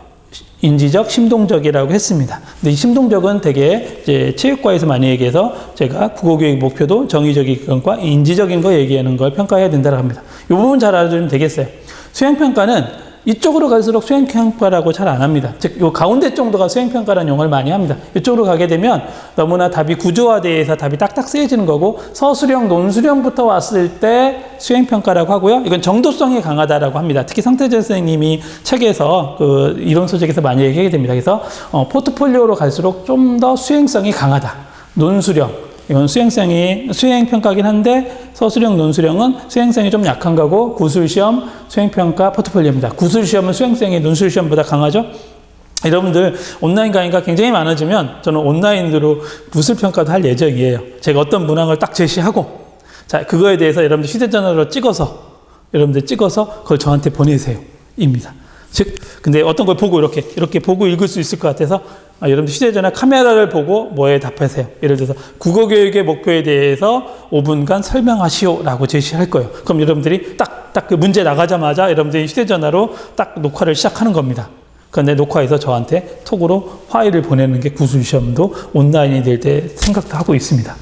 인지적, 심동적이라고 했습니다. 근데 이 심동적은 되게 이제 체육과에서 많이 얘기해서 제가 국어교육 목표도 정의적인 것과 인지적인 거 얘기하는 걸 평가해야 된다고 합니다. 이 부분 잘 알아두면 되겠어요. 수행평가는 이쪽으로 갈수록 수행평가라고 잘 안 합니다. 즉, 요 가운데 정도가 수행평가라는 용어를 많이 합니다. 이쪽으로 가게 되면 너무나 답이 구조화돼서 답이 딱딱 쓰여지는 거고, 서술형, 논술형부터 왔을 때 수행평가라고 하고요. 이건 정도성이 강하다라고 합니다. 특히 성태재 선생님이 책에서 그 이론 소책에서 많이 얘기하게 됩니다. 그래서 포트폴리오로 갈수록 좀 더 수행성이 강하다. 논술형. 이건 수행평가긴 한데 서술형, 논술형은 수행성이 좀 약한 거고, 구술시험, 수행평가, 포트폴리오입니다. 구술시험은 수행성이 논술시험보다 강하죠? 여러분들 온라인 강의가 굉장히 많아지면 저는 온라인으로 구술평가도 할 예정이에요. 제가 어떤 문항을 딱 제시하고, 자, 그거에 대해서 여러분들 휴대전화로 여러분들 찍어서 그걸 저한테 보내세요. 입니다. 즉, 근데 어떤 걸 보고 이렇게 보고 읽을 수 있을 것 같아서 여러분들 휴대전화 카메라를 보고 뭐에 답하세요. 예를 들어서 국어교육의 목표에 대해서 5분간 설명하시오라고 제시할 거예요. 그럼 여러분들이 딱 그 문제 나가자마자 여러분들이 휴대전화로 딱 녹화를 시작하는 겁니다. 그런데 녹화해서 저한테 톡으로 파일을 보내는 게 구술시험도 온라인이 될 때 생각도 하고 있습니다.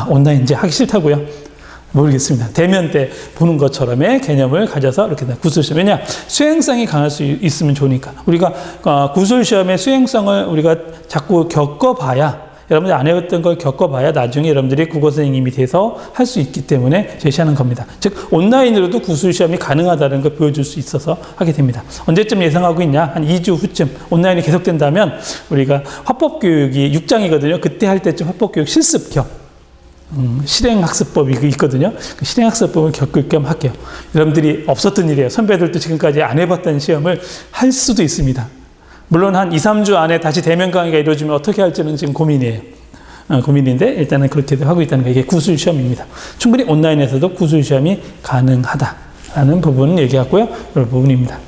온라인 이제 하기 싫다고요? 모르겠습니다. 대면 때 보는 것처럼의 개념을 가져서 이렇게 구술시험. 왜냐? 수행성이 강할 수 있으면 좋으니까. 우리가 구술시험의 수행성을 우리가 자꾸 겪어봐야, 여러분들이 안 해봤던 걸 겪어봐야 나중에 여러분들이 국어 선생님이 돼서 할 수 있기 때문에 제시하는 겁니다. 즉, 온라인으로도 구술시험이 가능하다는 걸 보여줄 수 있어서 하게 됩니다. 언제쯤 예상하고 있냐? 한 2주 후쯤 온라인이 계속된다면 우리가 화법교육이 6장이거든요. 그때 할 때쯤 화법교육 실습 겸 실행학습법이 있거든요. 그 실행학습법을 겪을 겸 할게요. 여러분들이 없었던 일이에요. 선배들도 지금까지 안 해봤던 시험을 할 수도 있습니다. 물론 한 2, 3주 안에 다시 대면 강의가 이루어지면 어떻게 할지는 지금 고민이에요. 고민인데 일단은 그렇게도 하고 있다는 게 이게 구술시험입니다. 충분히 온라인에서도 구술시험이 가능하다라는 부분을 얘기하고요. 이런 부분입니다.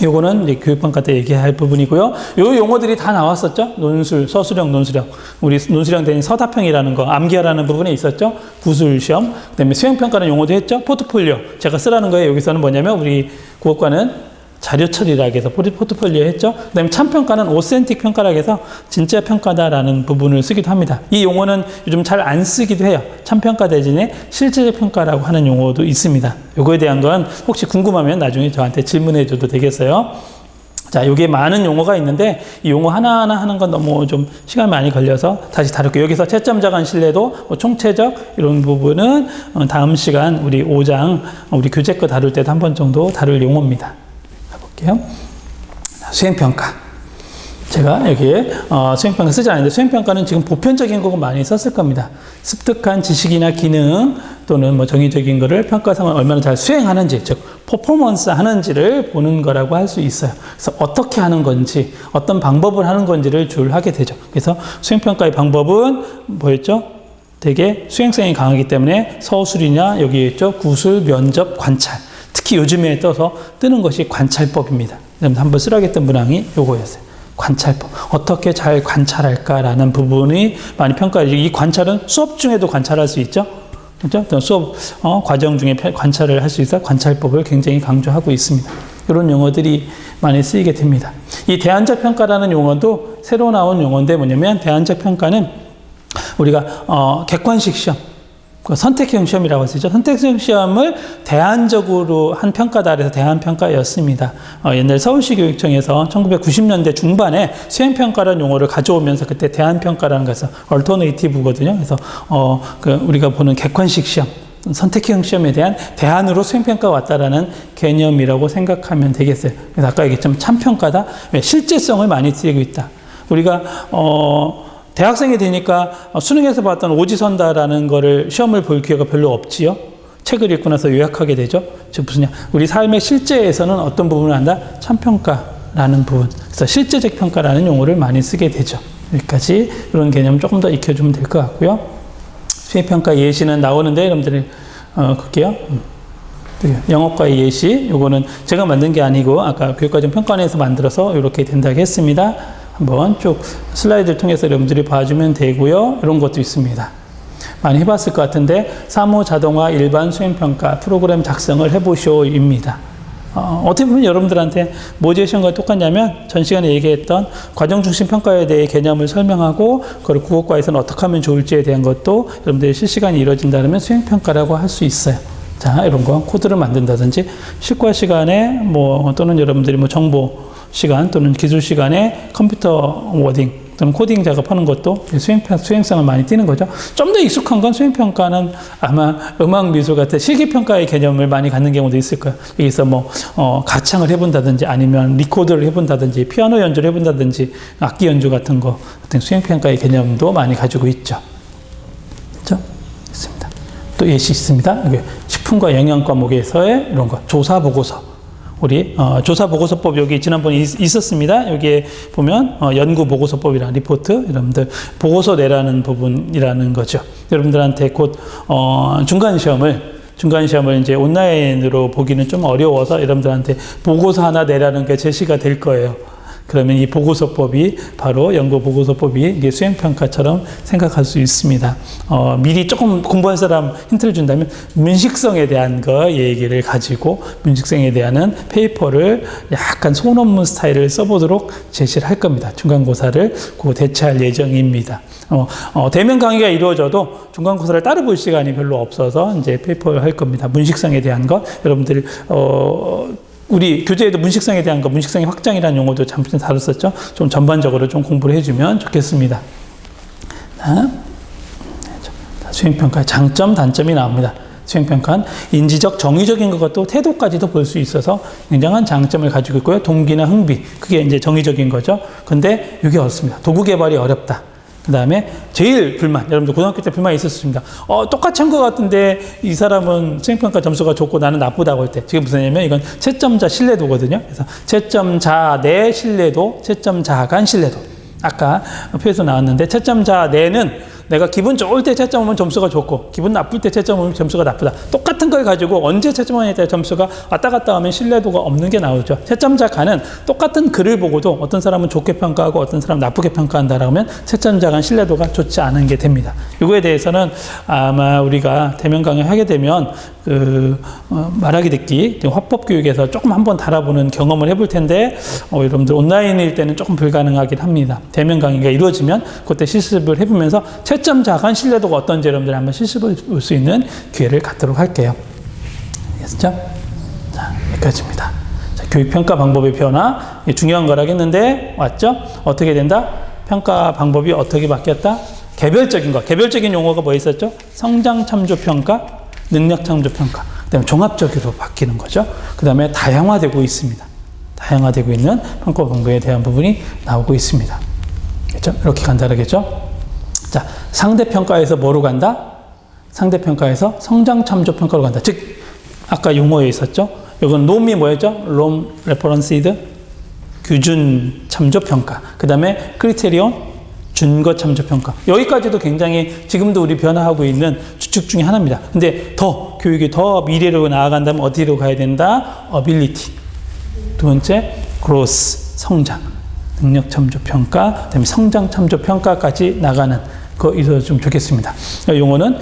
요거는 이제 교육평가 때 얘기할 부분이고요. 요 용어들이 다 나왔었죠. 논술, 서술형, 논술형. 우리 논술형 대신 서다평이라는 거, 암기하라는 부분에 있었죠. 구술시험. 그 다음에 수행평가는 용어도 했죠. 포트폴리오. 제가 쓰라는 거예요. 여기서는 뭐냐면 우리 국어과는 자료 처리라고 해서 포트폴리오 했죠. 그 다음에 참평가는 오센틱 평가라고 해서 진짜 평가다라는 부분을 쓰기도 합니다. 이 용어는 요즘 잘 안 쓰기도 해요. 참평가 대신에 실제적 평가라고 하는 용어도 있습니다. 요거에 대한 건 혹시 궁금하면 나중에 저한테 질문해 줘도 되겠어요. 자, 요게 많은 용어가 있는데 이 용어 하나하나 하는 건 너무 좀 시간 많이 걸려서 다시 다룰게요. 여기서 채점자간 신뢰도, 총체적 이런 부분은 다음 시간 우리 5장 우리 교재 거 다룰 때도 한 번 정도 다룰 용어입니다. 볼게요. 수행평가. 제가 여기에 수행평가 쓰지 않는데 수행평가는 지금 보편적인 거고 많이 썼을 겁니다. 습득한 지식이나 기능 또는 뭐 정의적인 거를 평가상을 얼마나 잘 수행하는지, 즉 퍼포먼스 하는지를 보는 거라고 할 수 있어요. 그래서 어떻게 하는 건지, 어떤 방법을 하는 건지를 주로 하게 되죠. 그래서 수행평가의 방법은 뭐였죠? 되게 수행성이 강하기 때문에 서술이냐 여기 있죠. 구술, 면접, 관찰. 특히 요즘에 뜨는 것이 관찰법입니다. 한번 쓰라겠던 문항이 요거였어요. 관찰법. 어떻게 잘 관찰할까라는 부분이 많이 평가되죠. 이 관찰은 수업 중에도 관찰할 수 있죠. 그렇죠? 수업 과정 중에 관찰을 할 수 있어 관찰법을 굉장히 강조하고 있습니다. 이런 용어들이 많이 쓰이게 됩니다. 이 대안적 평가라는 용어도 새로 나온 용어인데 뭐냐면 대안적 평가는 우리가 객관식 시험, 선택형 시험이라고 쓰죠. 선택형 시험을 대안적으로 한 평가다 그래서 대안평가였습니다. 옛날 서울시 교육청에서 1990년대 중반에 수행평가라는 용어를 가져오면서 그때 대안평가라는 것에서 얼터네이티브거든요. 그래서 우리가 보는 객관식 시험, 선택형 시험에 대한 대안으로 수행평가가 왔다라는 개념이라고 생각하면 되겠어요. 그래서 아까 얘기했지만 참평가다. 왜? 실제성을 많이 띄고 있다. 우리가 대학생이 되니까 수능에서 봤던 오지선다라는 거를 시험을 볼 기회가 별로 없지요. 책을 읽고 나서 요약하게 되죠. 즉 무슨냐? 우리 삶의 실제에서는 어떤 부분을 한다? 참평가라는 부분. 그래서 실제적 평가라는 용어를 많이 쓰게 되죠. 여기까지 이런 개념 조금 더 익혀주면 될 것 같고요. 수행평가 예시는 나오는데 여러분들이 볼게요. 영어과의 예시. 요거는 제가 만든 게 아니고 아까 교육과정 평가원에서 만들어서 이렇게 된다고 했습니다. 한번 쭉 슬라이드를 통해서 여러분들이 봐주면 되고요. 이런 것도 있습니다. 많이 해봤을 것 같은데 사무 자동화 일반 수행평가 프로그램 작성을 해보쇼입니다. 어떻게 보면 여러분들한테 모의제 시험과 똑같냐면 전 시간에 얘기했던 과정중심 평가에 대해 개념을 설명하고 그걸 국어과에서는 어떻게 하면 좋을지에 대한 것도 여러분들이 실시간이 이루어진다면 수행평가라고 할 수 있어요. 자, 이런 거 코드를 만든다든지 실과 시간에 또는 여러분들이 정보 시간 또는 기술 시간에 컴퓨터 워딩 또는 코딩 작업하는 것도 수행성을 많이 띄는 거죠. 좀 더 익숙한 건 수행평가는 아마 음악 미술 같은 실기평가의 개념을 많이 갖는 경우도 있을 거예요. 여기서 가창을 해본다든지 아니면 리코더를 해본다든지 피아노 연주를 해본다든지 악기 연주 같은 거 같은 수행평가의 개념도 많이 가지고 있죠. 그렇죠? 있습니다. 또 예시 있습니다. 여기 식품과 영양 과목에서의 이런 거 조사보고서. 우리 조사보고서법 여기 지난번에 있었습니다. 여기에 보면 연구보고서법이랑 리포트 여러분들 보고서 내라는 부분이라는 거죠. 여러분들한테 곧 중간시험을 이제 온라인으로 보기는 좀 어려워서 여러분들한테 보고서 하나 내라는 게 제시가 될 거예요. 그러면 이 보고서법이 바로 연구보고서법이 이게 수행평가처럼 생각할 수 있습니다. 미리 조금 공부한 사람 힌트를 준다면 문식성에 대한 거 얘기를 가지고 문식성에 대한 페이퍼를 약간 소논문 스타일을 써보도록 제시를 할 겁니다. 중간고사를 대체할 예정입니다. 대면 강의가 이루어져도 중간고사를 따로 볼 시간이 별로 없어서 이제 페이퍼를 할 겁니다. 문식성에 대한 것 여러분들 우리 교재에도 문식성에 대한 거, 문식성의 확장이라는 용어도 잠시 다뤘었죠. 좀 전반적으로 좀 공부를 해주면 좋겠습니다. 수행평가의 장점, 단점이 나옵니다. 수행평가는 인지적, 정의적인 것도 태도까지도 볼 수 있어서 굉장한 장점을 가지고 있고요. 동기나 흥비, 그게 이제 정의적인 거죠. 근데 이게 어렵습니다. 도구 개발이 어렵다. 그 다음에 제일 불만, 여러분들 고등학교 때 불만이 있었습니다. 똑같이 한 것 같은데 이 사람은 수행평가 점수가 좋고 나는 나쁘다고 할 때 지금 무슨 얘기냐면 이건 채점자 신뢰도거든요. 그래서 채점자 내 신뢰도, 채점자 간 신뢰도. 아까 표에서 나왔는데 채점자 내는 내가 기분 좋을 때 채점하면 점수가 좋고 기분 나쁠 때 채점하면 점수가 나쁘다. 똑같은 걸 가지고 언제 채점하냐에 따라 점수가 왔다 갔다 하면 신뢰도가 없는 게 나오죠. 채점자간은 똑같은 글을 보고도 어떤 사람은 좋게 평가하고 어떤 사람은 나쁘게 평가한다라고 하면 채점자간 신뢰도가 좋지 않은 게 됩니다. 이거에 대해서는 아마 우리가 대면 강의 하게 되면 말하기 듣기 화법 교육에서 조금 한번 달아보는 경험을 해볼 텐데 여러분들 온라인일 때는 조금 불가능하긴 합니다. 대면 강의가 이루어지면 그때 실습을 해보면서 채점자 간 신뢰도가 어떤지 여러분들 한번 실습을 볼 수 있는 기회를 갖도록 할게요. 알겠죠? 자, 여기까지입니다. 자, 교육평가 방법의 변화, 중요한 거라겠는데, 왔죠? 어떻게 된다? 평가 방법이 어떻게 바뀌었다? 개별적인 거, 개별적인 용어가 뭐 있었죠? 성장 참조 평가, 능력 참조 평가. 그 다음에 종합적으로 바뀌는 거죠. 그 다음에 다양화되고 있습니다. 다양화되고 있는 평가 방법에 대한 부분이 나오고 있습니다. 그렇죠? 이렇게 간단하겠죠? 자, 상대평가에서 뭐로 간다? 상대평가에서 성장참조평가로 간다. 즉, 아까 용어에 있었죠? 이건 롬이 뭐였죠? 롬 레퍼런시드 규준 참조평가. 그 다음에 크리테리온 준거 참조평가. 여기까지도 굉장히 지금도 우리 변화하고 있는 주축 중에 하나입니다. 근데 교육이 더 미래로 나아간다면 어디로 가야 된다? 어빌리티. 두 번째, 그로스, 성장. 능력 참조 평가, 그다음에 성장 참조 평가까지 나가는 거 있어서 좀 좋겠습니다. 용어는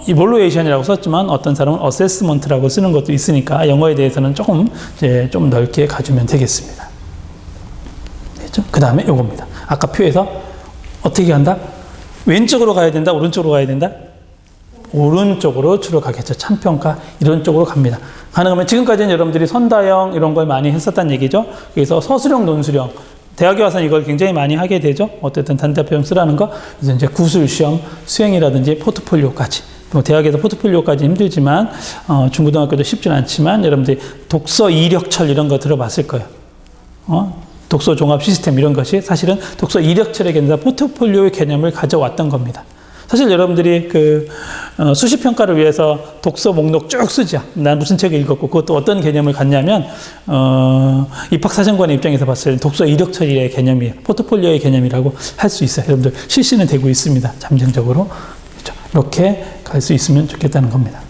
이볼루에이션이라고 썼지만 어떤 사람은 어세스먼트라고 쓰는 것도 있으니까 영어에 대해서는 조금 좀 넓게 가주면 되겠습니다. 됐죠? 그 다음에 요겁니다. 아까 표에서 어떻게 한다? 왼쪽으로 가야 된다? 오른쪽으로 가야 된다? 오른쪽으로 주로 가겠죠. 참평가 이런 쪽으로 갑니다. 가능하면 지금까지는 여러분들이 선다형 이런 걸 많이 했었다는 얘기죠. 그래서 서술형, 논술형 대학에 와서는 이걸 굉장히 많이 하게 되죠. 어쨌든 단답형 쓰라는 거. 그래서 이제 구술시험, 수행이라든지 포트폴리오까지. 대학에서 포트폴리오까지 힘들지만 중고등학교도 쉽진 않지만 여러분들이 독서 이력철 이런 거 들어봤을 거예요. 독서 종합 시스템 이런 것이 사실은 독서 이력철의 개념, 포트폴리오의 개념을 가져왔던 겁니다. 사실 여러분들이 수시평가를 위해서 독서 목록 쭉 쓰죠. 난 무슨 책을 읽었고 그것도 어떤 개념을 갖냐면 입학사정관의 입장에서 봤을 때 독서 이력처리의 개념이에요. 포트폴리오의 개념이라고 할 수 있어요. 여러분들 실시는 되고 있습니다. 잠정적으로. 그렇죠? 이렇게 갈 수 있으면 좋겠다는 겁니다.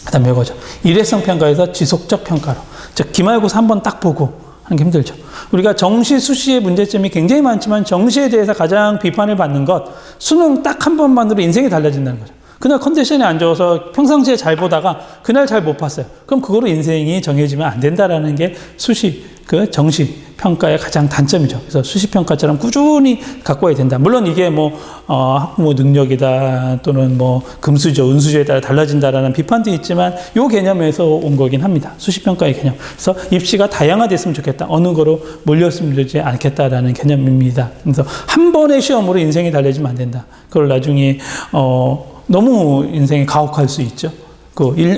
그 다음에 이거죠. 일회성 평가에서 지속적 평가로. 즉 기말고사 한번 딱 보고 하는 게 힘들죠. 우리가 정시, 수시의 문제점이 굉장히 많지만 정시에 대해서 가장 비판을 받는 것, 수능 딱 한 번만으로 인생이 달라진다는 거죠. 그날 컨디션이 안 좋아서 평상시에 잘 보다가 그날 잘 못 봤어요. 그럼 그거로 인생이 정해지면 안 된다라는 게 수시, 정시 평가의 가장 단점이죠. 그래서 수시 평가처럼 꾸준히 갖고 와야 된다. 물론 이게 학부모 능력이다 또는 금수저, 은수저에 따라 달라진다라는 비판도 있지만 이 개념에서 온 거긴 합니다. 수시 평가의 개념. 그래서 입시가 다양화됐으면 좋겠다. 어느 거로 몰렸으면 좋지 않겠다라는 개념입니다. 그래서 한 번의 시험으로 인생이 달라지면 안 된다. 그걸 나중에 너무 인생이 가혹할 수 있죠.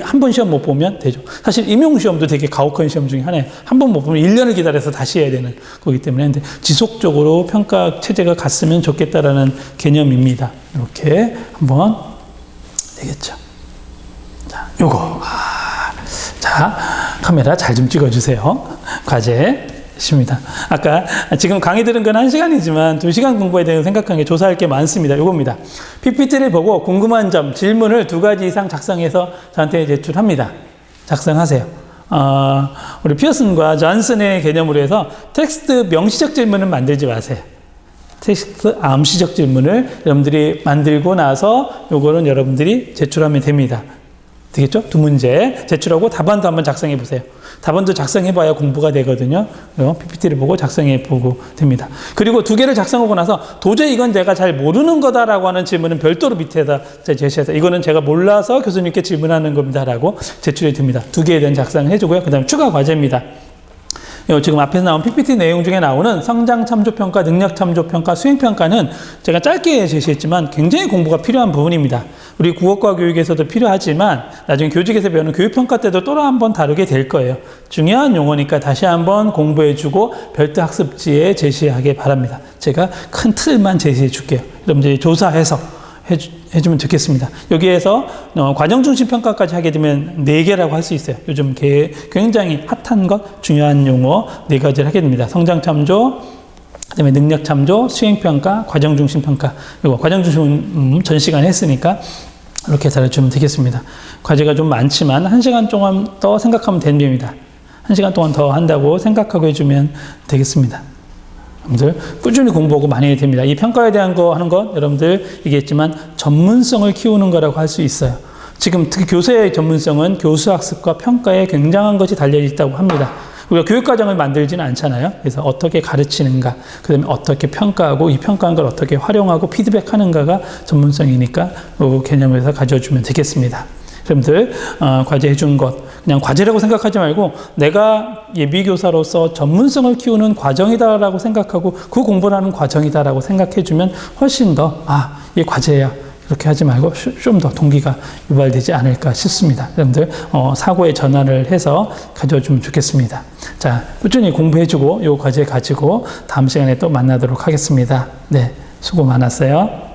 한 번 시험 못 보면 되죠. 사실 임용시험도 되게 가혹한 시험 중에 하나예요. 한 번 못 보면 1년을 기다려서 다시 해야 되는 거기 때문에. 근데 지속적으로 평가 체제가 갔으면 좋겠다라는 개념입니다. 이렇게 한번 되겠죠. 자, 요거. 자, 카메라 잘 좀 찍어주세요. 과제. 십니다. 아까 지금 강의 들은 건 1시간이지만 2시간 공부에 대해서 생각하는 게 조사할 게 많습니다. 요겁니다. PPT를 보고 궁금한 점, 질문을 2가지 이상 작성해서 저한테 제출합니다. 작성하세요. 우리 피어슨과 존슨의 개념으로 해서 텍스트 명시적 질문은 만들지 마세요. 텍스트 암시적 질문을 여러분들이 만들고 나서 요거는 여러분들이 제출하면 됩니다. 되겠죠? 2문제 제출하고 답안도 한번 작성해 보세요. 답안도 작성해봐야 공부가 되거든요. PPT를 보고 작성해보고 됩니다. 그리고 2개를 작성하고 나서 도저히 이건 내가 잘 모르는 거다라고 하는 질문은 별도로 밑에다 제시해서 이거는 제가 몰라서 교수님께 질문하는 겁니다라고 제출이 됩니다. 2개에 대한 작성을 해주고요. 그 다음에 추가 과제입니다. 지금 앞에서 나온 PPT 내용 중에 나오는 성장참조평가, 능력참조평가, 수행평가는 제가 짧게 제시했지만 굉장히 공부가 필요한 부분입니다. 우리 국어과 교육에서도 필요하지만 나중에 교직에서 배우는 교육평가 때도 또 한 번 다루게 될 거예요. 중요한 용어니까 다시 한번 공부해주고 별도 학습지에 제시하게 바랍니다. 제가 큰 틀만 제시해 줄게요. 여러분들이 조사해서 해주면 좋겠습니다. 여기에서 과정중심 평가까지 하게 되면 4개라고 할 수 있어요. 요즘 굉장히 핫한 것, 중요한 용어 4가지를 하게 됩니다. 성장참조, 그다음에 능력참조, 수행평가, 과정중심평가. 이거 과정중심 전 시간 했으니까 이렇게 잘해주면 되겠습니다. 과제가 좀 많지만 1시간 동안 더 생각하면 됩니다. 1시간 동안 더 한다고 생각하고 해주면 되겠습니다. 여러분들 꾸준히 공부하고 많이 해야 됩니다. 이 평가에 대한 거 하는 건 여러분들 얘기했지만 전문성을 키우는 거라고 할 수 있어요. 지금 특히 교수의 전문성은 교수학습과 평가에 굉장한 것이 달려있다고 합니다. 우리가 교육과정을 만들지는 않잖아요. 그래서 어떻게 가르치는가, 그 다음에 어떻게 평가하고 이 평가한 걸 어떻게 활용하고 피드백하는가가 전문성이니까 그 개념에서 가져주면 되겠습니다. 여러분들 과제 해준 것 그냥 과제라고 생각하지 말고 내가 예비교사로서 전문성을 키우는 과정이다라고 생각하고 그 공부를 하는 과정이다라고 생각해주면 훨씬 더 이게 과제야 이렇게 하지 말고 좀 더 동기가 유발되지 않을까 싶습니다. 여러분들 사고의 전환을 해서 가져주면 좋겠습니다. 자, 꾸준히 공부해주고 이 과제 가지고 다음 시간에 또 만나도록 하겠습니다. 네, 수고 많았어요.